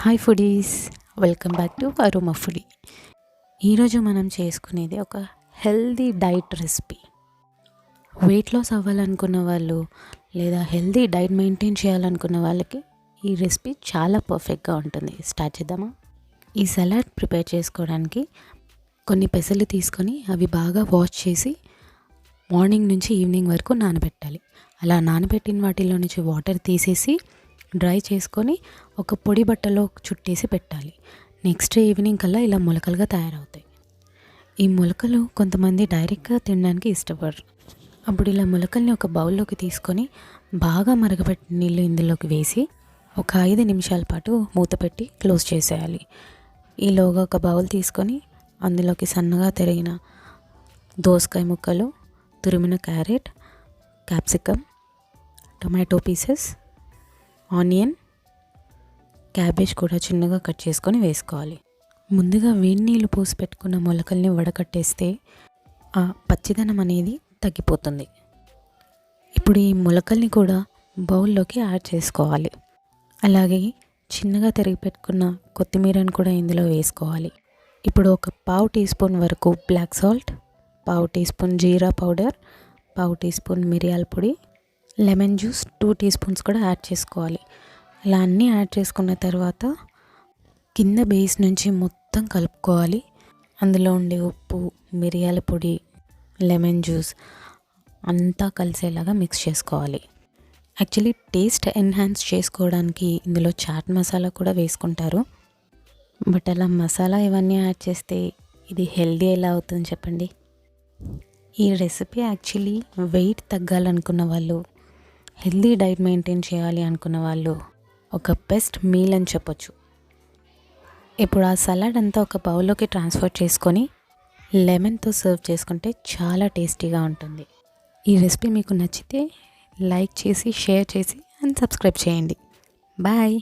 Hi foodies, welcome back to Aroma Foodie. ఈరోజు మనం చేసుకునేది ఒక healthy diet recipe. Weight loss అవ్వాలనుకున్న వాళ్ళు లేదా హెల్దీ డైట్ మెయింటైన్ చేయాలనుకున్న వాళ్ళకి ఈ రెసిపీ చాలా పర్ఫెక్ట్గా ఉంటుంది. స్టార్ట్ చేద్దామా? ఈ సలాడ్ ప్రిపేర్ చేసుకోవడానికి కొన్ని పెసలు తీసుకొని అవి బాగా వాష్ చేసి మార్నింగ్ నుంచి ఈవినింగ్ వరకు నానబెట్టాలి. అలా నానబెట్టిన వాటిలో నుంచి వాటర్ తీసేసి డ్రై చేసుకొని ఒక పొడి బట్టలో చుట్టేసి పెట్టాలి. నెక్స్ట్ ఈవినింగ్ కల్లా ఇలా మొలకలుగా తయారవుతాయి. ఈ మొలకలు కొంతమంది డైరెక్ట్గా తినడానికి ఇష్టపడరు. అప్పుడు ఇలా మొలకల్ని ఒక బౌల్లోకి తీసుకొని బాగా మరగబెట్టిన నీళ్ళు ఇందులోకి వేసి ఒక 5 నిమిషాల పాటు మూత పెట్టి క్లోజ్ చేసేయాలి. ఈలోగా ఒక బౌల్ తీసుకొని అందులోకి సన్నగా తరిగిన దోసకాయ ముక్కలు, తురిమిన carrot, capsicum, tomato pieces, onion, cabbage కూడా చిన్నగా కట్ చేసుకొని వేసుకోవాలి. ముందుగా వేడి నీళ్ళు పోసి పెట్టుకున్న మొలకల్ని వడకట్టేస్తే ఆ పచ్చిదనం అనేది తగ్గిపోతుంది. ఇప్పుడు ఈ మొలకల్ని కూడా బౌల్లోకి యాడ్ చేసుకోవాలి. అలాగే చిన్నగా తరిగి పెట్టుకున్న కొత్తిమీరను కూడా ఇందులో వేసుకోవాలి. ఇప్పుడు ఒక పావు టీ స్పూన్ వరకు బ్లాక్ సాల్ట్, పావు టీ స్పూన్ జీరా పౌడర్, పావు టీ స్పూన్ మిరియాల పొడి, లెమన్ జ్యూస్ 2 టీ స్పూన్స్ కూడా యాడ్ చేసుకోవాలి. ఇలా అన్నీ యాడ్ చేసుకున్న తర్వాత కింద బేస్ నుంచి మొత్తం కలుపుకోవాలి. అందులో ఉండే ఉప్పు, మిరియాల పొడి, లెమన్ జ్యూస్ అంతా కలిసేలాగా మిక్స్ చేసుకోవాలి. యాక్చువల్లీ టేస్ట్ ఎన్హాన్స్ చేసుకోవడానికి ఇందులో చాట్ మసాలా కూడా వేసుకుంటారు. బట్ అలా మసాలా ఇవన్నీ యాడ్ చేస్తే ఇది హెల్దీ ఎలా అవుతుంది చెప్పండి? ఈ రెసిపీ యాక్చువల్లీ వెయిట్ తగ్గాలనుకున్న వాళ్ళు, హెల్దీ డైట్ మెయింటైన్ చేయాలి అనుకున్న వాళ్ళు ఒక బెస్ట్ మీల్ అని చెప్పొచ్చు. ఇప్పుడు ఆ సలాడ్ అంతా ఒక బౌల్లోకి ట్రాన్స్ఫర్ చేసుకొని లెమన్తో సర్వ్ చేసుకుంటే చాలా టేస్టీగా ఉంటుంది. ఈ రెసిపీ మీకు నచ్చితే లైక్ చేసి, షేర్ చేసి అండ్ సబ్స్క్రైబ్ చేయండి. బాయ్.